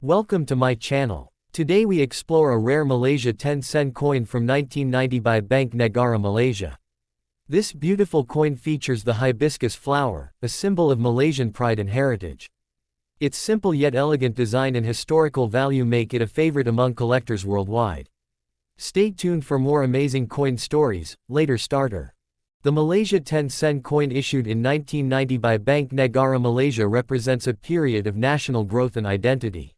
Welcome to my channel. Today we explore a rare Malaysia 10-sen coin from 1990 by Bank Negara Malaysia. This beautiful coin features the hibiscus flower, a symbol of Malaysian pride and heritage. Its simple yet elegant design and historical value make it a favorite among collectors worldwide. Stay tuned for more amazing coin stories. Later starter. The Malaysia 10-sen coin issued in 1990 by Bank Negara Malaysia represents a period of national growth and identity.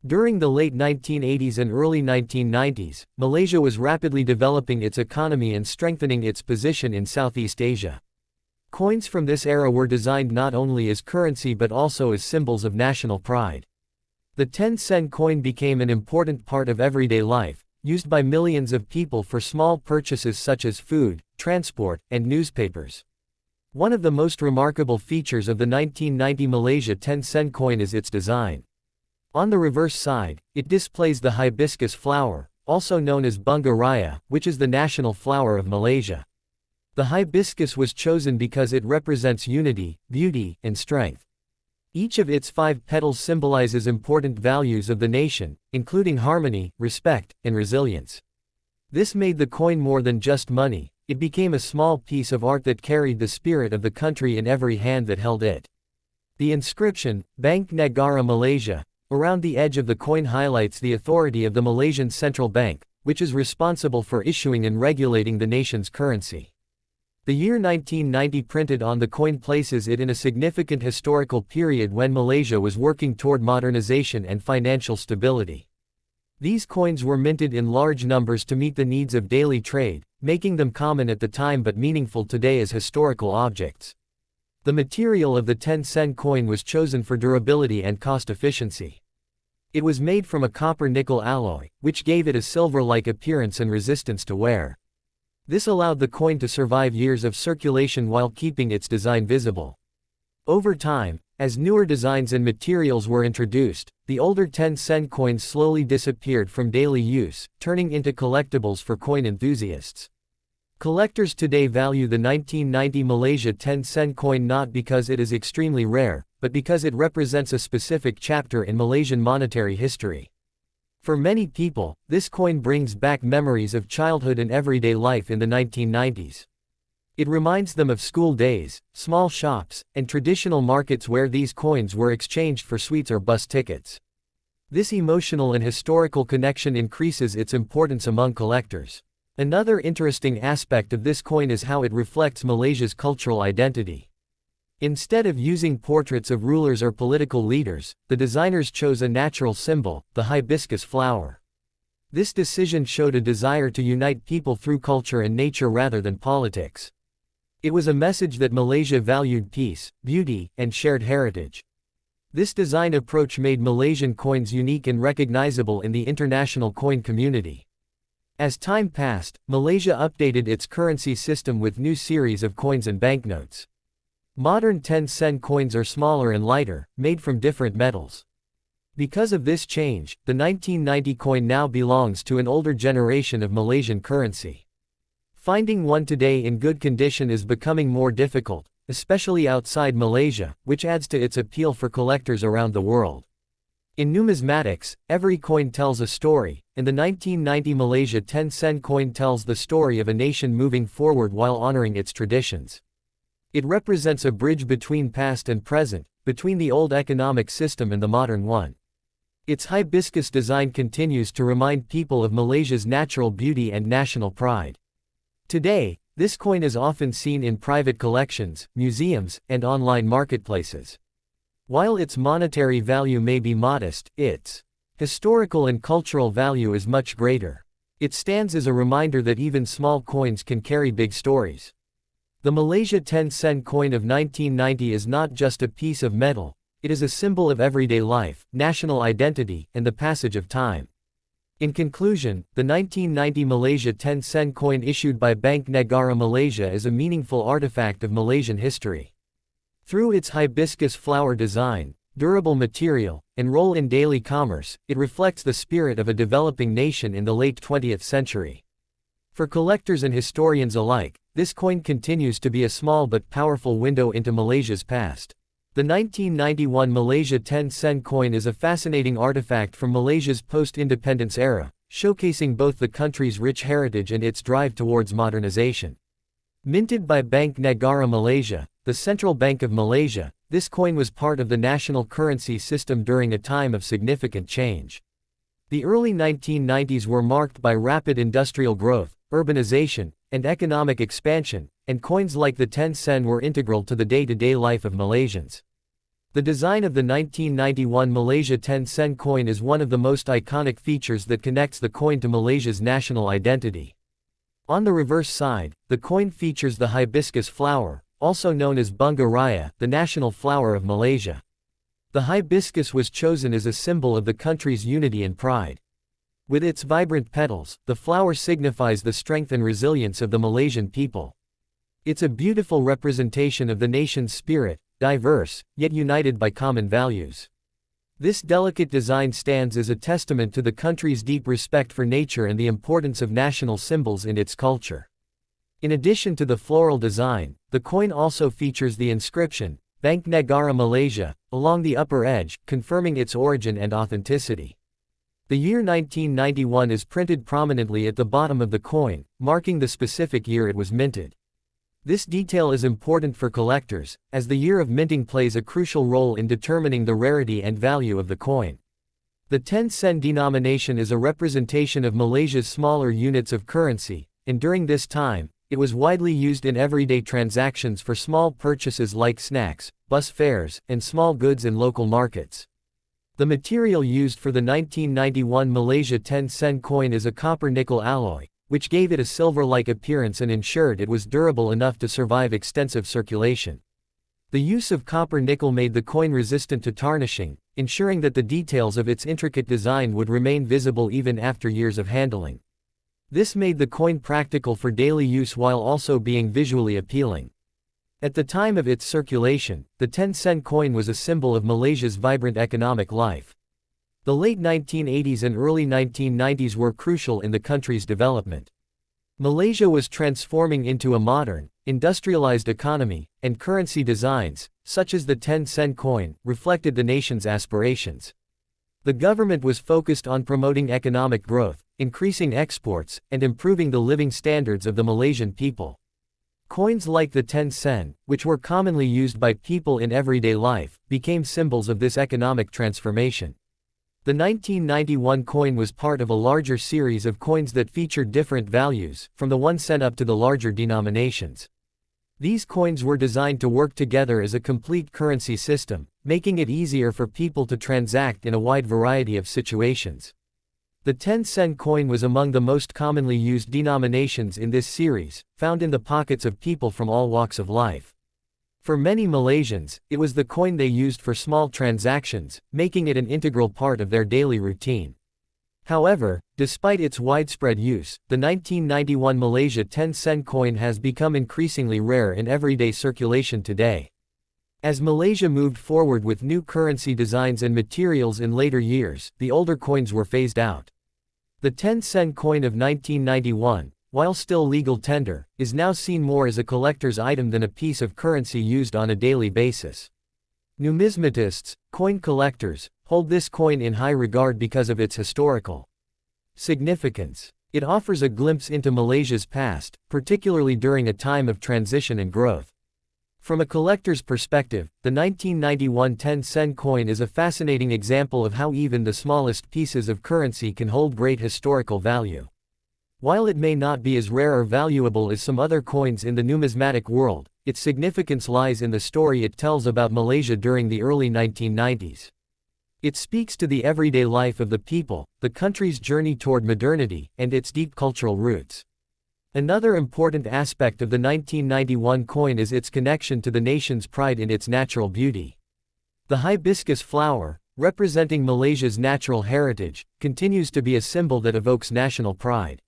During the late 1980s and early 1990s, Malaysia was rapidly developing its economy and strengthening its position in Southeast Asia. Coins from this era were designed not only as currency but also as symbols of national pride. The 10-sen coin became an important part of everyday life, used by millions of people for small purchases such as food, transport, and newspapers. One of the most remarkable features of the 1990 Malaysia 10-sen coin is its design. On the reverse side, it displays the hibiscus flower, also known as bunga raya, which is the national flower of Malaysia. The hibiscus was chosen because it represents unity, beauty, and strength. Each of its 5 petals symbolizes important values of the nation, including harmony, respect, and resilience. This made the coin more than just money. It became a small piece of art that carried the spirit of the country in every hand that held it. The inscription, Bank Negara Malaysia, around the edge of the coin highlights the authority of the Malaysian Central Bank, which is responsible for issuing and regulating the nation's currency. The year 1990 printed on the coin places it in a significant historical period when Malaysia was working toward modernization and financial stability. These coins were minted in large numbers to meet the needs of daily trade, making them common at the time but meaningful today as historical objects. The material of the 10-sen coin was chosen for durability and cost efficiency. It was made from a copper-nickel alloy, which gave it a silver-like appearance and resistance to wear. This allowed the coin to survive years of circulation while keeping its design visible. Over time, as newer designs and materials were introduced, the older 10-sen coins slowly disappeared from daily use, turning into collectibles for coin enthusiasts. Collectors today value the 1990 Malaysia 10-sen coin not because it is extremely rare, but because it represents a specific chapter in Malaysian monetary history. For many people, this coin brings back memories of childhood and everyday life in the 1990s. It reminds them of school days, small shops, and traditional markets where these coins were exchanged for sweets or bus tickets. This emotional and historical connection increases its importance among collectors. Another interesting aspect of this coin is how it reflects Malaysia's cultural identity. Instead of using portraits of rulers or political leaders, the designers chose a natural symbol, the hibiscus flower. This decision showed a desire to unite people through culture and nature rather than politics. It was a message that Malaysia valued peace, beauty, and shared heritage. This design approach made Malaysian coins unique and recognizable in the international coin community. As time passed, Malaysia updated its currency system with new series of coins and banknotes. Modern 10-sen coins are smaller and lighter, made from different metals. Because of this change, the 1990 coin now belongs to an older generation of Malaysian currency. Finding one today in good condition is becoming more difficult, especially outside Malaysia, which adds to its appeal for collectors around the world. In numismatics, every coin tells a story, and the 1990 Malaysia 10-sen coin tells the story of a nation moving forward while honoring its traditions. It represents a bridge between past and present, between the old economic system and the modern one. Its hibiscus design continues to remind people of Malaysia's natural beauty and national pride. Today, this coin is often seen in private collections, museums, and online marketplaces. While its monetary value may be modest, its historical and cultural value is much greater. It stands as a reminder that even small coins can carry big stories. The Malaysia 10-sen coin of 1990 is not just a piece of metal, it is a symbol of everyday life, national identity, and the passage of time. In conclusion, the 1990 Malaysia 10-sen coin issued by Bank Negara Malaysia is a meaningful artifact of Malaysian history. Through its hibiscus flower design, durable material, and role in daily commerce, it reflects the spirit of a developing nation in the late 20th century. For collectors and historians alike, this coin continues to be a small but powerful window into Malaysia's past. The 1991 Malaysia 10 cent coin is a fascinating artifact from Malaysia's post-independence era, showcasing both the country's rich heritage and its drive towards modernization. Minted by Bank Negara Malaysia, the Central Bank of Malaysia, this coin was part of the national currency system during a time of significant change. The early 1990s were marked by rapid industrial growth, urbanization, and economic expansion, and coins like the 10 sen were integral to the day-to-day life of Malaysians. The design of the 1991 Malaysia 10 sen coin is one of the most iconic features that connects the coin to Malaysia's national identity. On the reverse side, the coin features the hibiscus flower, also known as bunga raya, the national flower of Malaysia. The hibiscus was chosen as a symbol of the country's unity and pride. With its vibrant petals, the flower signifies the strength and resilience of the Malaysian people. It's a beautiful representation of the nation's spirit, diverse, yet united by common values. This delicate design stands as a testament to the country's deep respect for nature and the importance of national symbols in its culture. In addition to the floral design, the coin also features the inscription, Bank Negara Malaysia, along the upper edge, confirming its origin and authenticity. The year 1991 is printed prominently at the bottom of the coin, marking the specific year it was minted. This detail is important for collectors, as the year of minting plays a crucial role in determining the rarity and value of the coin. The 10 sen denomination is a representation of Malaysia's smaller units of currency, and during this time, it was widely used in everyday transactions for small purchases like snacks, bus fares, and small goods in local markets. The material used for the 1991 Malaysia 10 sen coin is a copper-nickel alloy, which gave it a silver-like appearance and ensured it was durable enough to survive extensive circulation. The use of copper-nickel made the coin resistant to tarnishing, ensuring that the details of its intricate design would remain visible even after years of handling. This made the coin practical for daily use while also being visually appealing. At the time of its circulation, the 10 sen coin was a symbol of Malaysia's vibrant economic life. The late 1980s and early 1990s were crucial in the country's development. Malaysia was transforming into a modern, industrialized economy, and currency designs, such as the 10 sen coin, reflected the nation's aspirations. The government was focused on promoting economic growth, increasing exports, and improving the living standards of the Malaysian people. Coins like the 10 sen, which were commonly used by people in everyday life, became symbols of this economic transformation. The 1991 coin was part of a larger series of coins that featured different values, from the 1 sen up to the larger denominations. These coins were designed to work together as a complete currency system, making it easier for people to transact in a wide variety of situations. The 10 sen coin was among the most commonly used denominations in this series, found in the pockets of people from all walks of life. For many Malaysians, it was the coin they used for small transactions, making it an integral part of their daily routine. However, despite its widespread use, the 1991 Malaysia 10 sen coin has become increasingly rare in everyday circulation today. As Malaysia moved forward with new currency designs and materials in later years, the older coins were phased out. The 10 sen coin of 1991, while still legal tender, is now seen more as a collector's item than a piece of currency used on a daily basis. Numismatists, coin collectors, hold this coin in high regard because of its historical significance. It offers a glimpse into Malaysia's past, particularly during a time of transition and growth. From a collector's perspective, the 1991 10 sen coin is a fascinating example of how even the smallest pieces of currency can hold great historical value. While it may not be as rare or valuable as some other coins in the numismatic world, its significance lies in the story it tells about Malaysia during the early 1990s. It speaks to the everyday life of the people, the country's journey toward modernity, and its deep cultural roots. Another important aspect of the 1991 coin is its connection to the nation's pride in its natural beauty. The hibiscus flower, representing Malaysia's natural heritage, continues to be a symbol that evokes national pride.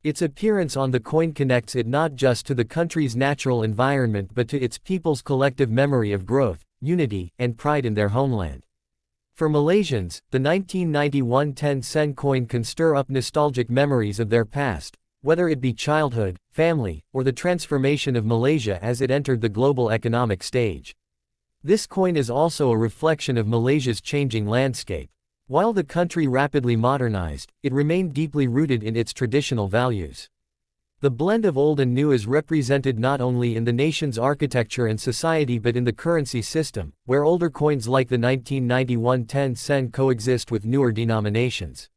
Its appearance on the coin connects it not just to the country's natural environment but to its people's collective memory of growth, unity, and pride in their homeland. For Malaysians, the 1991 10 sen coin can stir up nostalgic memories of their past, whether it be childhood, family, or the transformation of Malaysia as it entered the global economic stage. This coin is also a reflection of Malaysia's changing landscape. While the country rapidly modernized, it remained deeply rooted in its traditional values. The blend of old and new is represented not only in the nation's architecture and society but in the currency system, where older coins like the 1991 10 sen coexist with newer denominations.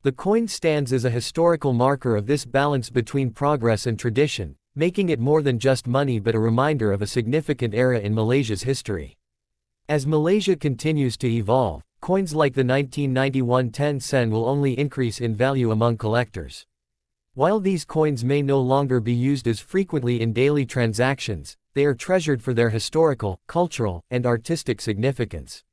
The coin stands as a historical marker of this balance between progress and tradition, making it more than just money but a reminder of a significant era in Malaysia's history. As Malaysia continues to evolve, coins like the 1991 10 sen will only increase in value among collectors. While these coins may no longer be used as frequently in daily transactions, they are treasured for their historical, cultural, and artistic significance.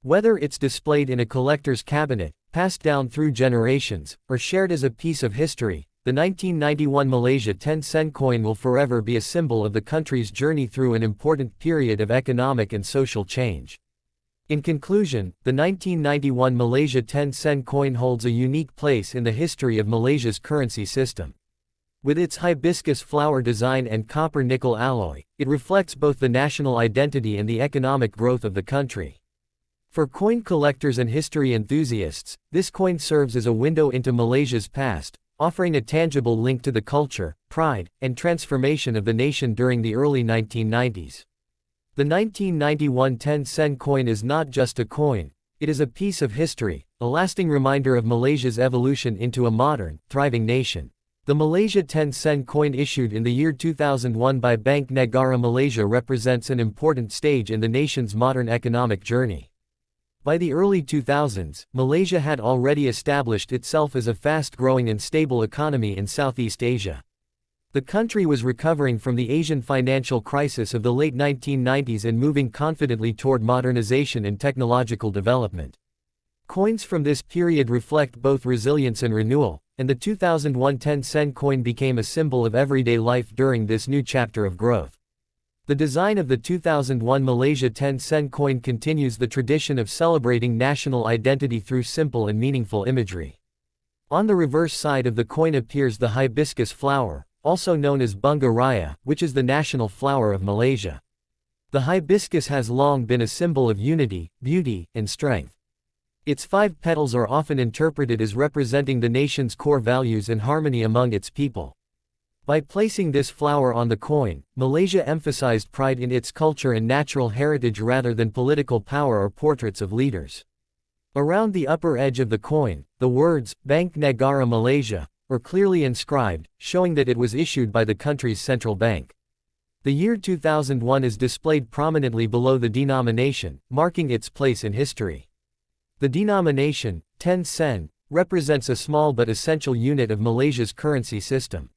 Whether it's displayed in a collector's cabinet, passed down through generations, or shared as a piece of history, the 1991 Malaysia 10 sen coin will forever be a symbol of the country's journey through an important period of economic and social change. In conclusion, the 1991 Malaysia 10 sen coin holds a unique place in the history of Malaysia's currency system. With its hibiscus flower design and copper-nickel alloy, it reflects both the national identity and the economic growth of the country. For coin collectors and history enthusiasts, this coin serves as a window into Malaysia's past, offering a tangible link to the culture, pride, and transformation of the nation during the early 1990s. The 1991 10 sen coin is not just a coin, it is a piece of history, a lasting reminder of Malaysia's evolution into a modern, thriving nation. The Malaysia 10 sen coin issued in the year 2001 by Bank Negara Malaysia represents an important stage in the nation's modern economic journey. By the early 2000s, Malaysia had already established itself as a fast-growing and stable economy in Southeast Asia. The country was recovering from the Asian financial crisis of the late 1990s and moving confidently toward modernization and technological development. Coins from this period reflect both resilience and renewal, and the 2001 10 sen coin became a symbol of everyday life during this new chapter of growth. The design of the 2001 Malaysia 10 sen coin continues the tradition of celebrating national identity through simple and meaningful imagery. On the reverse side of the coin appears the hibiscus flower, also known as bunga raya, which is the national flower of Malaysia. The hibiscus has long been a symbol of unity, beauty, and strength. Its 5 petals are often interpreted as representing the nation's core values and harmony among its people. By placing this flower on the coin, Malaysia emphasized pride in its culture and natural heritage rather than political power or portraits of leaders. Around the upper edge of the coin, the words, Bank Negara Malaysia, were clearly inscribed, showing that it was issued by the country's central bank. The year 2001 is displayed prominently below the denomination, marking its place in history. The denomination, 10 sen, represents a small but essential unit of Malaysia's currency system.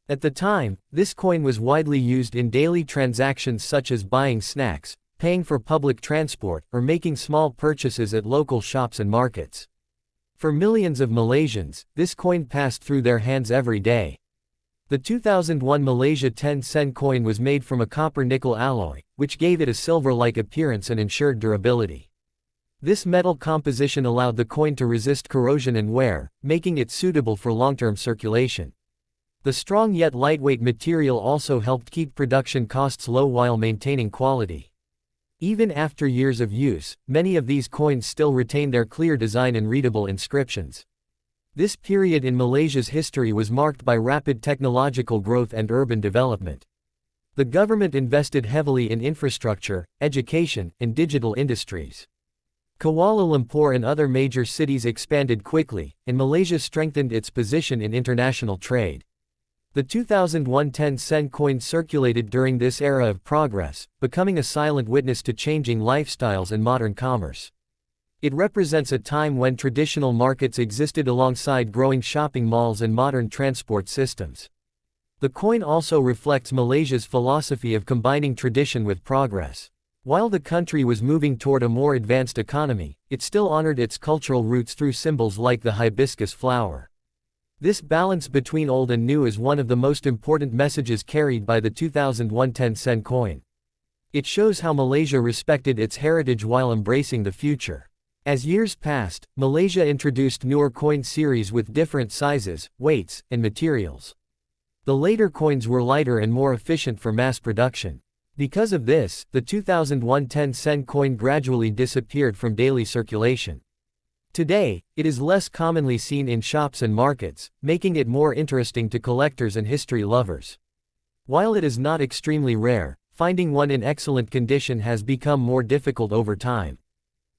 At the time, this coin was widely used in daily transactions such as buying snacks, paying for public transport, or making small purchases at local shops and markets. For millions of Malaysians, this coin passed through their hands every day. The 2001 Malaysia 10 sen coin was made from a copper-nickel alloy, which gave it a silver-like appearance and ensured durability. This metal composition allowed the coin to resist corrosion and wear, making it suitable for long-term circulation. The strong yet lightweight material also helped keep production costs low while maintaining quality. Even after years of use, many of these coins still retain their clear design and readable inscriptions. This period in Malaysia's history was marked by rapid technological growth and urban development. The government invested heavily in infrastructure, education, and digital industries. Kuala Lumpur and other major cities expanded quickly, and Malaysia strengthened its position in international trade. The 2001 10 sen coin circulated during this era of progress, becoming a silent witness to changing lifestyles and modern commerce. It represents a time when traditional markets existed alongside growing shopping malls and modern transport systems. The coin also reflects Malaysia's philosophy of combining tradition with progress. While the country was moving toward a more advanced economy, it still honored its cultural roots through symbols like the hibiscus flower. This balance between old and new is one of the most important messages carried by the 2001 10 sen coin. It shows how Malaysia respected its heritage while embracing the future. As years passed, Malaysia introduced newer coin series with different sizes, weights, and materials. The later coins were lighter and more efficient for mass production. Because of this, the 2001 10-cent coin gradually disappeared from daily circulation. Today, it is less commonly seen in shops and markets, making it more interesting to collectors and history lovers. While it is not extremely rare, finding one in excellent condition has become more difficult over time.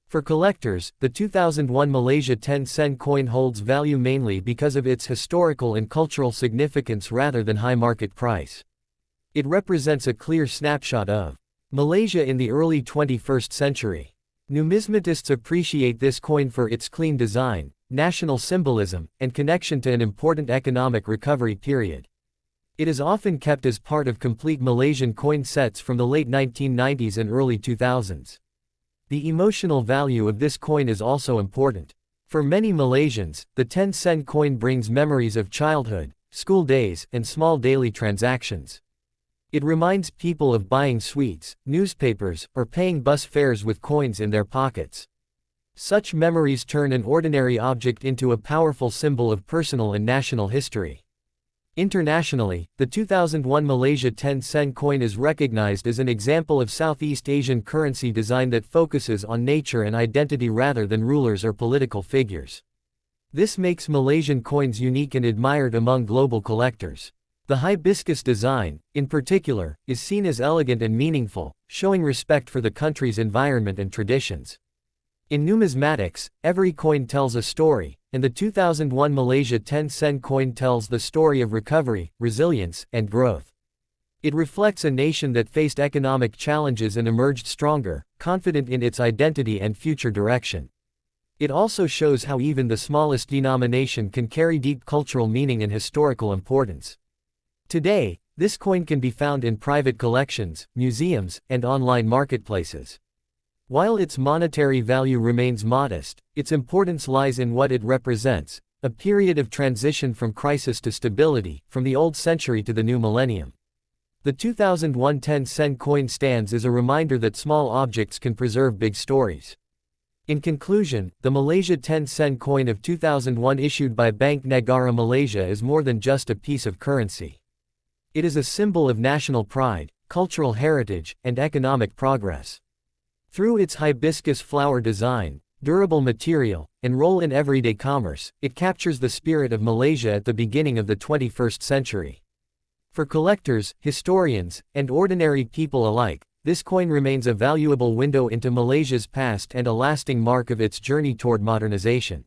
For collectors, the 2001 Malaysia 10-cent coin holds value mainly because of its historical and cultural significance rather than high market price. It represents a clear snapshot of Malaysia in the early 21st century. Numismatists appreciate this coin for its clean design, national symbolism, and connection to an important economic recovery period. It is often kept as part of complete Malaysian coin sets from the late 1990s and early 2000s. The emotional value of this coin is also important. For many Malaysians, the 10-cent coin brings memories of childhood, school days, and small daily transactions. It reminds people of buying sweets, newspapers, or paying bus fares with coins in their pockets. Such memories turn an ordinary object into a powerful symbol of personal and national history. Internationally, the 2001 Malaysia 10-cent coin is recognized as an example of Southeast Asian currency design that focuses on nature and identity rather than rulers or political figures. This makes Malaysian coins unique and admired among global collectors. The hibiscus design, in particular, is seen as elegant and meaningful, showing respect for the country's environment and traditions. In numismatics, every coin tells a story, and the 2001 Malaysia 10-cent coin tells the story of recovery, resilience, and growth. It reflects a nation that faced economic challenges and emerged stronger, confident in its identity and future direction. It also shows how even the smallest denomination can carry deep cultural meaning and historical importance. Today, this coin can be found in private collections, museums, and online marketplaces. While its monetary value remains modest, its importance lies in what it represents, a period of transition from crisis to stability, from the old century to the new millennium. The 2001 10-cent coin stands as a reminder that small objects can preserve big stories. In conclusion, the Malaysia 10-cent coin of 2001 issued by Bank Negara Malaysia is more than just a piece of currency. It is a symbol of national pride, cultural heritage, and economic progress. Through its hibiscus flower design, durable material, and role in everyday commerce, it captures the spirit of Malaysia at the beginning of the 21st century. For collectors, historians, and ordinary people alike, this coin remains a valuable window into Malaysia's past and a lasting mark of its journey toward modernization.